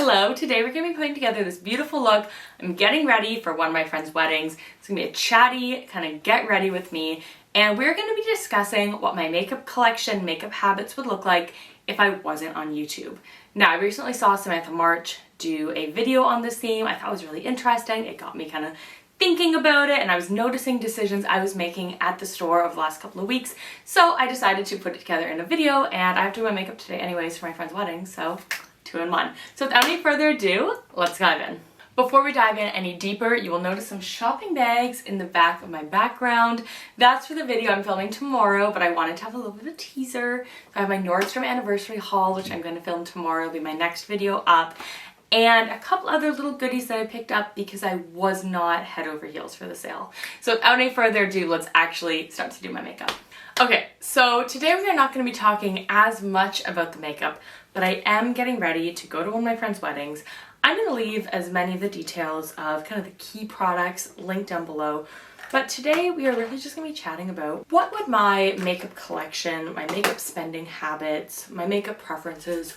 Hello, today we're going to be putting together this beautiful look. I'm getting ready for one of my friend's weddings. It's going to be a chatty, kind of get ready with me, and we're going to be discussing what my makeup collection, makeup habits would look like if I wasn't on YouTube. Now, I recently saw Samantha March do a video on this theme. I thought it was really interesting. It got me kind of thinking about it, and I was noticing decisions I was making at the store over the last couple of weeks. So I decided to put it together in a video, and I have to do my makeup today anyways for my friend's wedding, so 2 in 1. So without any further ado, let's dive in. Before we dive in any deeper, you will notice some shopping bags in the back of my background. That's for the video I'm filming tomorrow, but I wanted to have a little bit of a teaser. I have my Nordstrom anniversary haul, which I'm going to film tomorrow. It'll be my next video up. And a couple other little goodies that I picked up because I was not head over heels for the sale. So without any further ado, let's actually start to do my makeup. Okay, so today we're not going to be talking as much about the makeup, but I am getting ready to go to one of my friend's weddings. I'm going to leave as many of the details of kind of the key products linked down below. But today we are really just going to be chatting about what would my makeup collection, my makeup spending habits, my makeup preferences,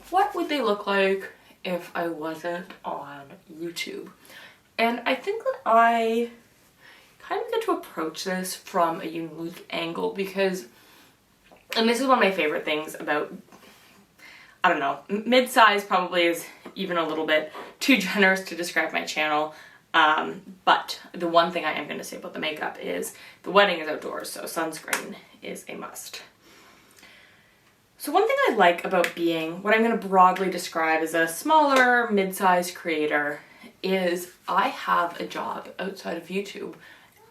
what would they look like if I wasn't on YouTube. And I think that I kind of get to approach this from a unique angle because, and this is one of my favorite things about, I don't know, mid-size probably is even a little bit too generous to describe my channel. But the one thing I am going to say about the makeup is the wedding is outdoors, so sunscreen is a must. So one thing I like about being what I'm going to broadly describe as a smaller, mid-sized creator is I have a job outside of YouTube.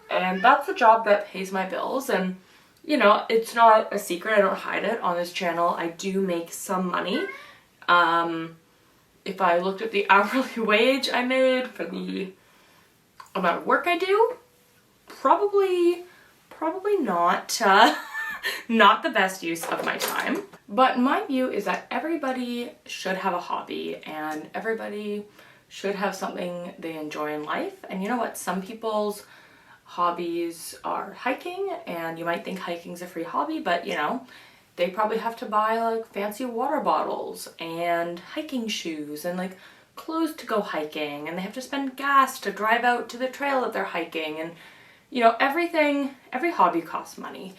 And that's a job that pays my bills, and you know, it's not a secret, I don't hide it on this channel. I do make some money. If I looked at the hourly wage I made for the amount of work I do, probably not not the best use of my time. But my view is that everybody should have a hobby and everybody should have something they enjoy in life. And you know what? Some people's hobbies are hiking, and you might think hiking's a free hobby, but you know, they probably have to buy like fancy water bottles and hiking shoes and like clothes to go hiking, and they have to spend gas to drive out to the trail that they're hiking, and you know, every hobby costs money.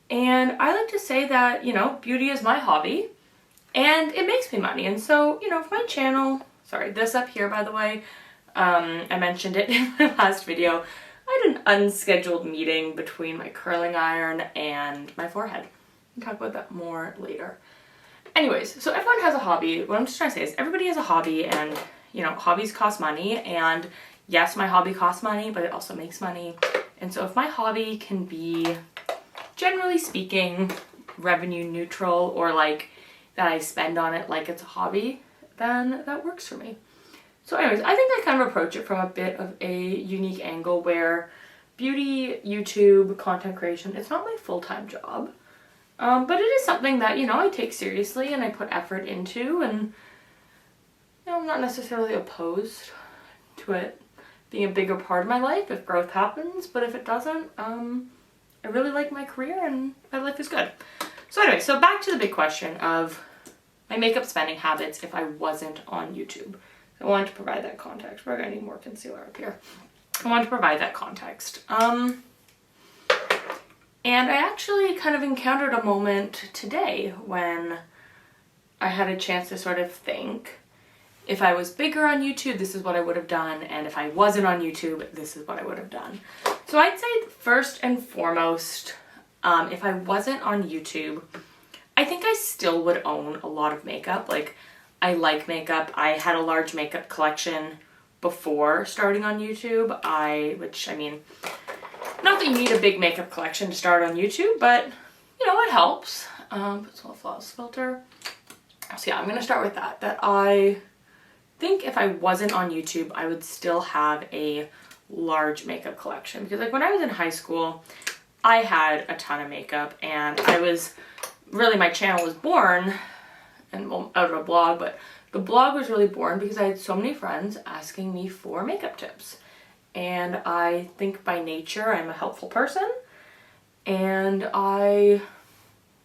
And I like to say that, you know, beauty is my hobby and it makes me money. And so, you know, for my channel, sorry, this up here, by the way, I mentioned it in my last video. I had an unscheduled meeting between my curling iron and my forehead. We'll talk about that more later. Anyways, so everyone has a hobby. What I'm just trying to say is everybody has a hobby, and, you know, hobbies cost money. And yes, my hobby costs money, but it also makes money. And so if my hobby can be, generally speaking, revenue neutral, or like that I spend on it like it's a hobby, then that works for me. So anyways, I think I kind of approach it from a bit of a unique angle where beauty, YouTube, content creation, it's not my full-time job. But it is something that, you know, I take seriously and I put effort into, and you know, I'm not necessarily opposed to it being a bigger part of my life if growth happens, but if it doesn't, I really like my career and my life is good. So anyway, so back to the big question of my makeup spending habits if I wasn't on YouTube. I wanted to provide that context. We're gonna need more concealer up here. I wanted to provide that context. And I actually kind of encountered a moment today when I had a chance to sort of think, if I was bigger on YouTube, this is what I would have done, and if I wasn't on YouTube, this is what I would have done. So I'd say first and foremost, if I wasn't on YouTube, I think I still would own a lot of makeup. Like, I like makeup. I had a large makeup collection before starting on YouTube. Which I mean, not that you need a big makeup collection to start on YouTube, but you know, it helps. Put some flawless filter. So yeah, I'm gonna start with that. That I think if I wasn't on YouTube, I would still have a large makeup collection, because like when I was in high school, I had a ton of makeup, and I was really, my channel was born and well, out of a blog, but the blog was really born because I had so many friends asking me for makeup tips. And I think by nature I'm a helpful person, and I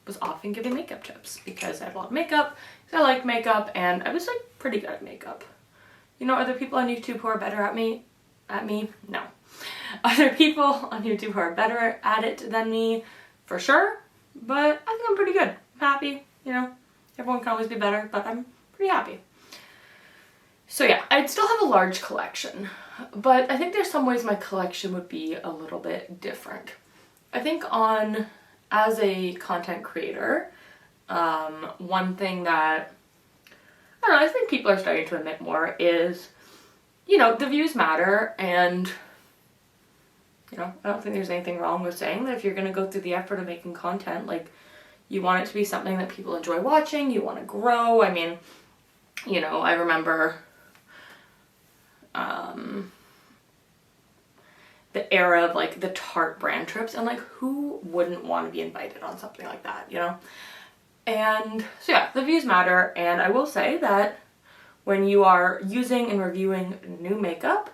was often giving makeup tips because I had a lot of makeup, because I liked makeup, and I was like pretty good at makeup. You know, are there people on YouTube who are better at me? No. Are there people on YouTube who are better at it than me? For sure. But I think I'm pretty good. I'm happy, you know. Everyone can always be better, but I'm pretty happy. So yeah, I'd still have a large collection, but I think there's some ways my collection would be a little bit different. I think as a content creator, one thing that, I don't know, I think people are starting to admit more is, you know, the views matter, and, you know, I don't think there's anything wrong with saying that if you're going to go through the effort of making content, like, you want it to be something that people enjoy watching, you want to grow. I mean, you know, I remember the era of like the Tarte brand trips, and like who wouldn't want to be invited on something like that, you know? And so yeah, the views matter, and I will say that when you are using and reviewing new makeup,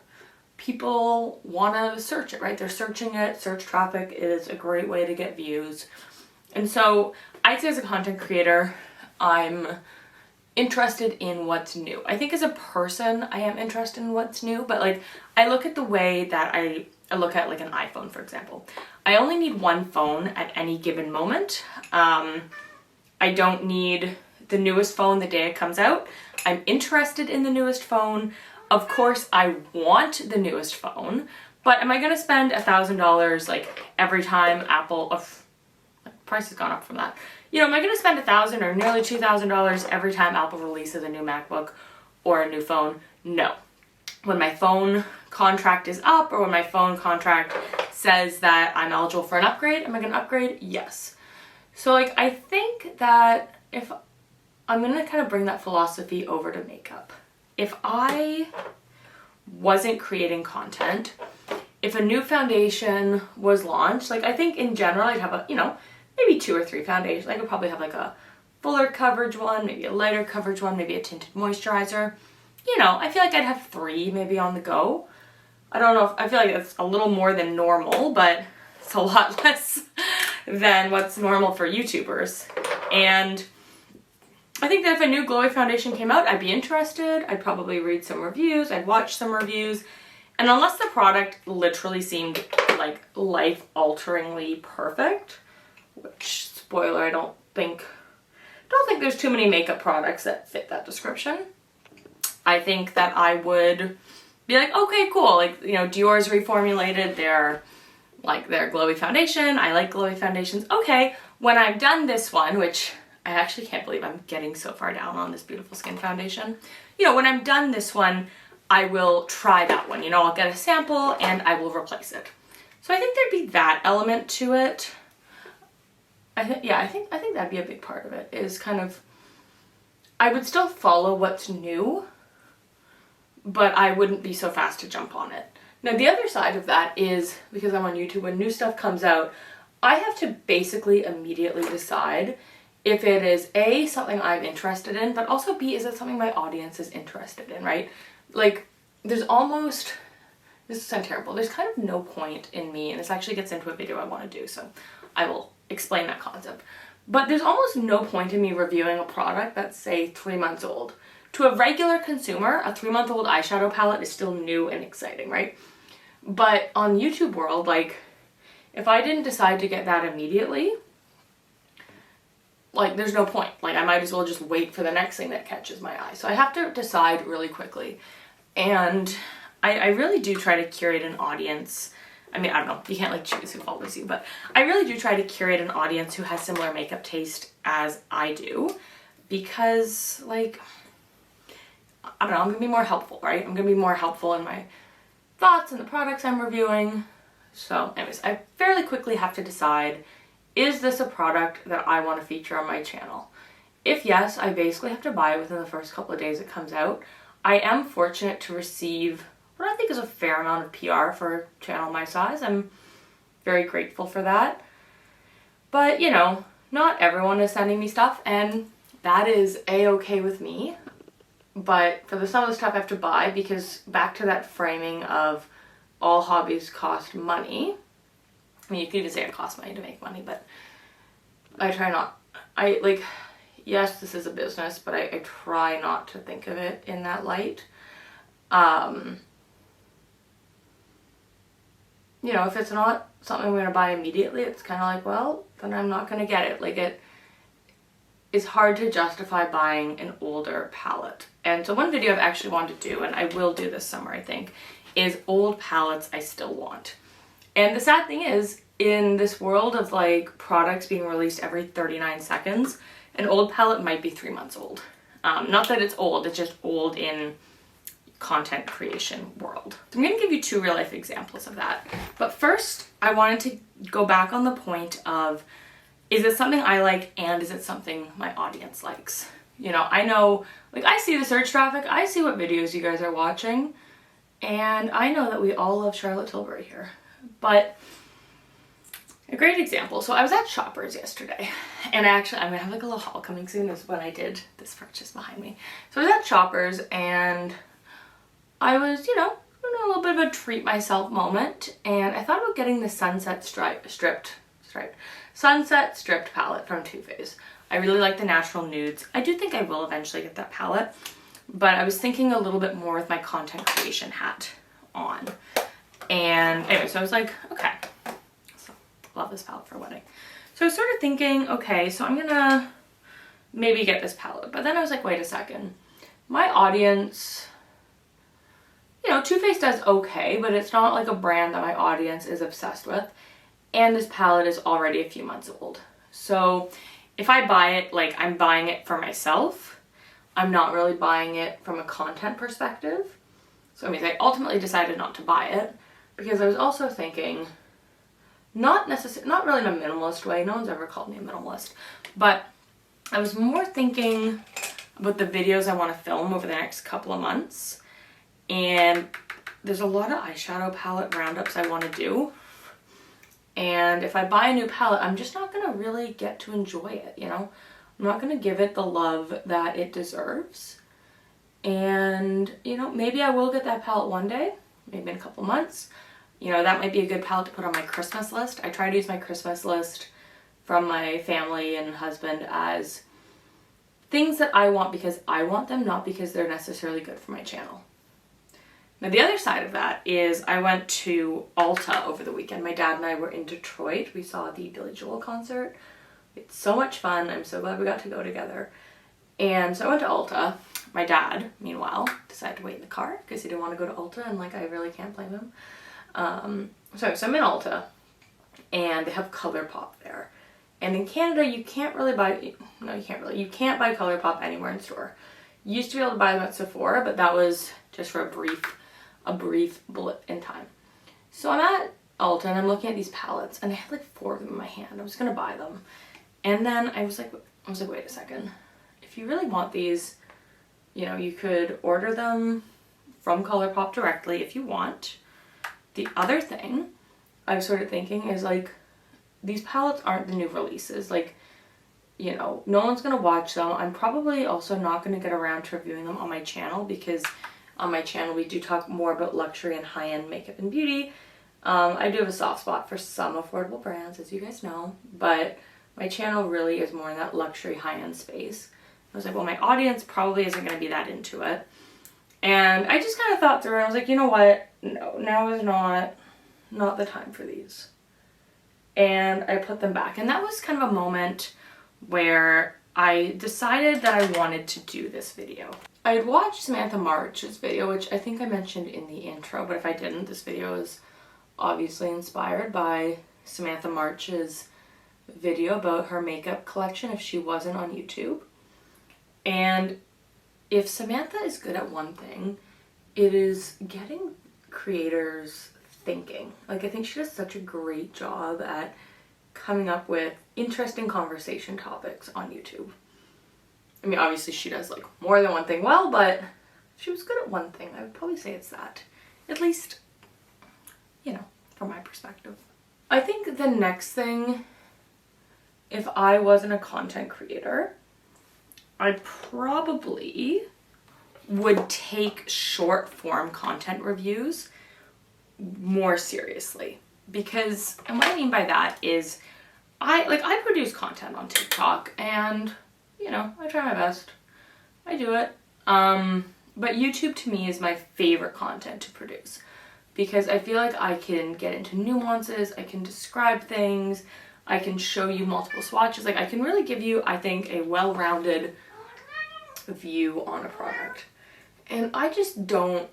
people want to search it, right? They're searching it. Search traffic is a great way to get views. And so I'd say as a content creator, I'm interested in what's new. I think as a person, I am interested in what's new, but like I look at the way that I look at like an iPhone, for example. I only need one phone at any given moment. I don't need the newest phone the day it comes out. I'm interested in the newest phone. Of course, I want the newest phone, but am I going to spend $1,000 like every time Apple, price has gone up from that. You know, am I going to spend $1,000 or nearly $2,000 every time Apple releases a new MacBook or a new phone? No. When my phone contract is up, or when my phone contract says that I'm eligible for an upgrade, am I going to upgrade? Yes. So like, I think that if I'm going to kind of bring that philosophy over to makeup. If I wasn't creating content, if a new foundation was launched, like I think in general I'd have maybe 2 or 3 foundations. I could probably have like a fuller coverage one, maybe a lighter coverage one, maybe a tinted moisturizer. You know, I feel like I'd have 3 maybe on the go. I don't know, I feel like that's a little more than normal, but it's a lot less than what's normal for YouTubers. And I think that if a new glowy foundation came out, I'd be interested. I'd probably read some reviews. I'd watch some reviews. And unless the product literally seemed like life-alteringly perfect, which, spoiler, I don't think there's too many makeup products that fit that description. I think that I would be like, okay, cool. Like, you know, Dior's reformulated their glowy foundation. I like glowy foundations. Okay, when I've done this one, which I actually can't believe I'm getting so far down on this Beautiful Skin foundation. You know, when I'm done this one, I will try that one. You know, I'll get a sample and I will replace it. So I think there'd be that element to it. I think that'd be a big part of it, is kind of, I would still follow what's new, but I wouldn't be so fast to jump on it. Now the other side of that is, because I'm on YouTube, when new stuff comes out, I have to basically immediately decide if it is A, something I'm interested in, but also B, is it something my audience is interested in, right? Like, there's almost, this sounds terrible, there's kind of no point in me, and this actually gets into a video I want to do, so I will explain that concept. But there's almost no point in me reviewing a product that's, say, 3 months old. To a regular consumer, a 3-month-old eyeshadow palette is still new and exciting, right? But on YouTube world, like, if I didn't decide to get that immediately, like, there's no point. Like, I might as well just wait for the next thing that catches my eye. So I have to decide really quickly. And I really do try to curate an audience. I mean, I don't know, you can't like choose who follows you, but I really do try to curate an audience who has similar makeup taste as I do, because like, I don't know, I'm gonna be more helpful, right? I'm gonna be more helpful in my thoughts and the products I'm reviewing. So anyways, I fairly quickly have to decide, is this a product that I want to feature on my channel? If yes, I basically have to buy it within the first couple of days it comes out. I am fortunate to receive what I think is a fair amount of PR for a channel my size. I'm very grateful for that. But, you know, not everyone is sending me stuff, and that is a-okay with me. But for some of the stuff I have to buy, because back to that framing of all hobbies cost money. I mean, you could even say it costs money to make money, but I try not. yes, this is a business, but I try not to think of it in that light. You know, if it's not something I'm going to buy immediately, it's kind of like, well, then I'm not going to get it. Like, it is hard to justify buying an older palette. And so one video I've actually wanted to do, and I will do this summer, I think, is old palettes I still want. And the sad thing is, in this world of like products being released every 39 seconds, an old palette might be 3 months old. Not that it's old, it's just old in content creation world. So I'm going to give you 2 real life examples of that. But first, I wanted to go back on the point of, is it something I like and is it something my audience likes? You know, I know, like, I see the search traffic, I see what videos you guys are watching, and I know that we all love Charlotte Tilbury here. But a great example, so I was at Shoppers yesterday, and I'm gonna have like a little haul coming soon, is when I did this purchase behind me. So I was at Shoppers and I was, you know, a little bit of a treat myself moment, and I thought about getting the Sunset Stripped palette from Too Faced. I really like the natural nudes. I do think I will eventually get that palette, but I was thinking a little bit more with my content creation hat on. And anyway, so I was like, okay, so love this palette for a wedding. So I was sort of thinking, okay, so I'm gonna maybe get this palette. But then I was like, wait a second, my audience, you know, Too Faced does okay, but it's not like a brand that my audience is obsessed with. And this palette is already a few months old. So if I buy it, like, I'm buying it for myself. I'm not really buying it from a content perspective. So I mean, I ultimately decided not to buy it because I was also thinking, not really in a minimalist way. No one's ever called me a minimalist, but I was more thinking about the videos I want to film over the next couple of months. And there's a lot of eyeshadow palette roundups I want to do. And if I buy a new palette, I'm just not going to really get to enjoy it, you know? I'm not going to give it the love that it deserves. And, you know, maybe I will get that palette one day, maybe in a couple months. You know, that might be a good palette to put on my Christmas list. I try to use my Christmas list from my family and husband as things that I want because I want them, not because they're necessarily good for my channel. Now the other side of that is I went to Ulta over the weekend. My dad and I were in Detroit. We saw the Billy Joel concert. It's so much fun. I'm so glad we got to go together. And so I went to Ulta. My dad, meanwhile, decided to wait in the car because he didn't want to go to Ulta, and like I really can't blame him. So I'm in Ulta and they have ColourPop there. And in Canada you can't really buy, no you can't really, you can't buy ColourPop anywhere in store. You used to be able to buy them at Sephora, but that was just for a brief blip in time. So I'm at Ulta and I'm looking at these palettes and I had like 4 of them in my hand. I was gonna buy them. And then I was like, wait a second. If you really want these, you know, you could order them from ColourPop directly if you want. The other thing I was sort of thinking is like, these palettes aren't the new releases. Like, you know, no one's gonna watch them. I'm probably also not gonna get around to reviewing them on my channel because on my channel we do talk more about luxury and high-end makeup and beauty. I do have a soft spot for some affordable brands, as you guys know, but my channel really is more in that luxury high-end space. I was like, well, my audience probably isn't going to be that into it. And I just kind of thought through and I was like, you know what? No, now is not the time for these. And I put them back. And that was kind of a moment where I decided that I wanted to do this video. I had watched Samantha March's video, which I think I mentioned in the intro, but if I didn't, this video is obviously inspired by Samantha March's video about her makeup collection if she wasn't on YouTube. And if Samantha is good at one thing, it is getting creators thinking. Like, I think she does such a great job at coming up with interesting conversation topics on YouTube. I mean, obviously she does like more than one thing well, but if she was good at one thing, I would probably say it's that. At least, you know, from my perspective. I think the next thing, if I wasn't a content creator, I probably would take short form content reviews more seriously. Because, and what I mean by that is, I produce content on TikTok and, you know, I try my best. I do it. But YouTube to me is my favorite content to produce because I feel like I can get into nuances, I can describe things, I can show you multiple swatches. Like I can really give you, I think, a well-rounded view on a product. And I just don't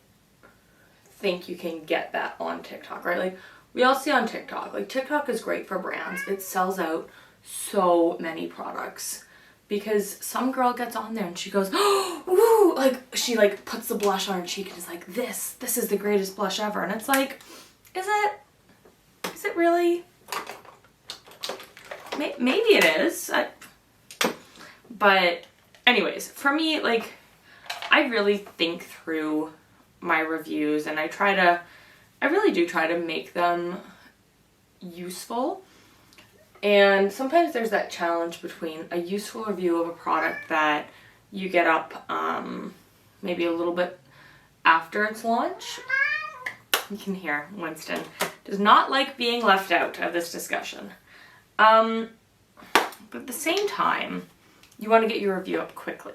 think you can get that on TikTok, right? Like we all see on TikTok, like TikTok is great for brands. It sells out so many products because some girl gets on there and she goes, oh, ooh, like she like puts the blush on her cheek and is like, this is the greatest blush ever. And it's like, is it really? Maybe it is. But anyways, for me, like I really think through my reviews and I really do try to make them useful. And sometimes there's that challenge between a useful review of a product that you get up maybe a little bit after its launch. You can hear Winston does not like being left out of this discussion. But at the same time, you want to get your review up quickly.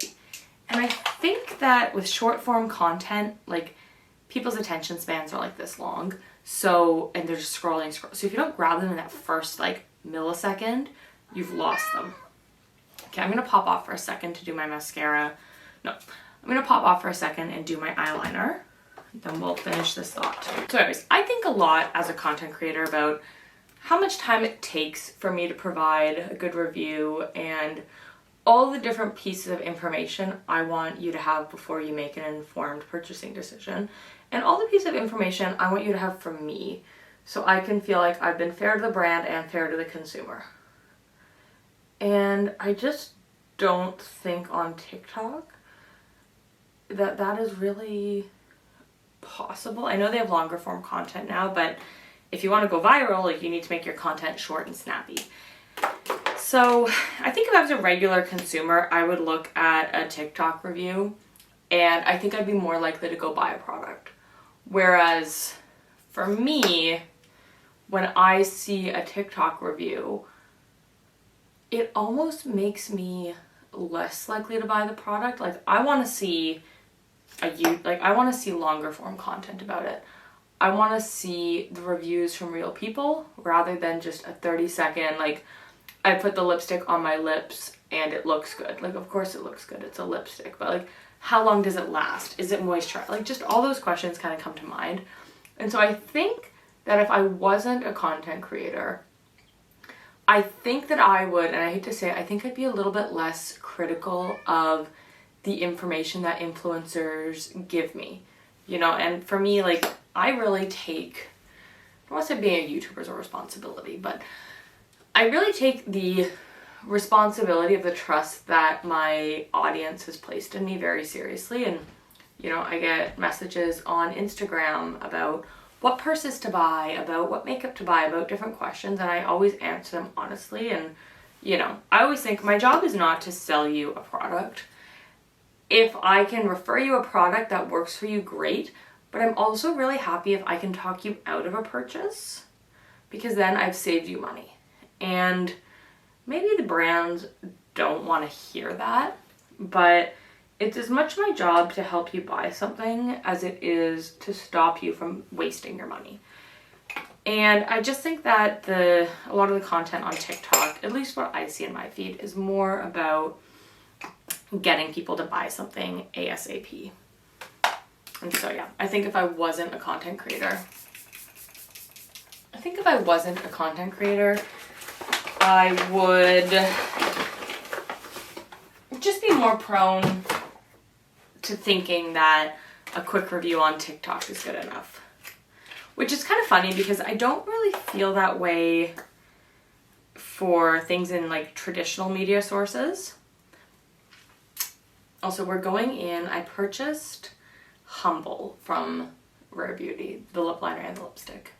And I think that with short form content, like people's attention spans are like this long. So, and they're just scrolling. So if you don't grab them in that first like millisecond, you've lost them. Okay, I'm going to pop off for a second to do my mascara. No, I'm going to pop off for a second and do my eyeliner. Then we'll finish this thought. So anyways, I think a lot as a content creator about how much time it takes for me to provide a good review and all the different pieces of information I want you to have before you make an informed purchasing decision, and all the pieces of information I want you to have from me so I can feel like I've been fair to the brand and fair to the consumer. And I just don't think on TikTok that that is really possible. I know they have longer form content now, but if you want to go viral, like you need to make your content short and snappy. So I think if I was a regular consumer, I would look at a TikTok review and I think I'd be more likely to go buy a product. Whereas for me, when I see a TikTok review, it almost makes me less likely to buy the product. Like I want to see I want to see longer form content about it. I want to see the reviews from real people rather than just a 30-second, like, I put the lipstick on my lips and it looks good. Like, of course it looks good. It's a lipstick. But, like, how long does it last? Is it moisturized? Like, just all those questions kind of come to mind. And so I think that if I wasn't a content creator, I think that I would, and I hate to say it, I think I'd be a little bit less critical of the information that influencers give me. You know, and for me, like, I really take, I don't want to say being a YouTuber is a responsibility, but I really take the responsibility of the trust that my audience has placed in me very seriously. And, you know, I get messages on Instagram about what purses to buy, about what makeup to buy, about different questions, and I always answer them honestly. And, you know, I always think my job is not to sell you a product. If I can refer you a product that works for you, great. But I'm also really happy if I can talk you out of a purchase, because then I've saved you money. And maybe the brands don't want to hear that, but it's as much my job to help you buy something as it is to stop you from wasting your money. And I just think that a lot of the content on TikTok, at least what I see in my feed, is more about getting people to buy something ASAP. And so yeah, I think if I wasn't a content creator, I would just be more prone to thinking that a quick review on TikTok is good enough. Which is kind of funny because I don't really feel that way for things in like traditional media sources. Also, we're going in, I purchased Humble from Rare Beauty, the lip liner and the lipstick.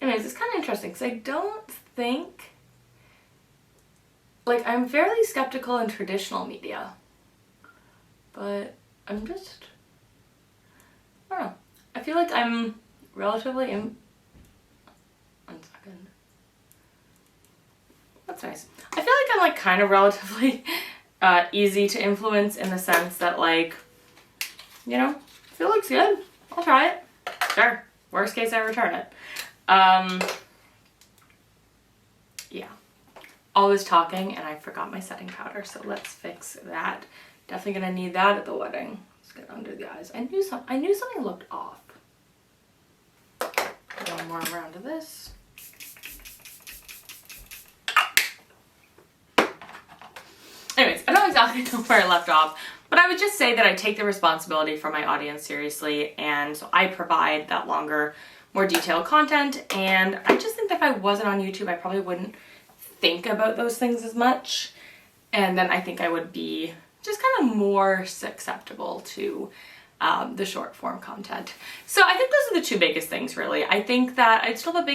Anyways, it's kind of interesting because I don't think, like, I'm fairly skeptical in traditional media, but I'm just, I don't know. I feel like I'm relatively one second. That's nice. I feel like I'm like kind of relatively easy to influence in the sense that like, you know, if it looks good, I'll try it. Sure. Worst case, I return it. Yeah. All this talking and I forgot my setting powder, so let's fix that. Definitely gonna need that at the wedding. Let's get under the eyes. I knew something looked off. One more round of this. Anyways, I don't exactly know where I left off, but I would just say that I take the responsibility for my audience seriously, and so I provide that longer, more detailed content, and I just think that if I wasn't on YouTube, I probably wouldn't think about those things as much, and then I think I would be just kind of more susceptible to the short form content. So I think those are the two biggest things, really. I think that I'd still have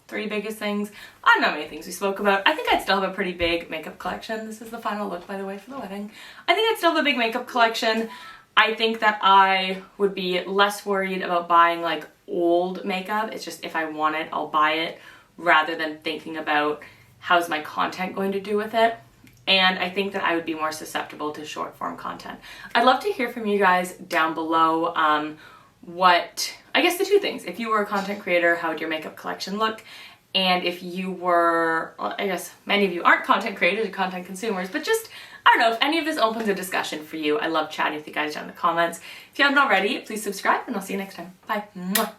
three biggest things. I don't know how many things we spoke about. I think I'd still have a pretty big makeup collection. This is the final look, by the way, for the wedding. I think I'd still have a big makeup collection. I think that I would be less worried about buying like old makeup. It's just if I want it, I'll buy it, rather than thinking about how's my content going to do with it. And I think that I would be more susceptible to short form content. I'd love to hear from you guys down below I guess the two things. If you were a content creator, how would your makeup collection look? And if you were, well, I guess many of you aren't content creators or content consumers, but just, I don't know, if any of this opens a discussion for you. I love chatting with you guys down in the comments. If you haven't already, please subscribe and I'll see you next time. Bye. Mwah.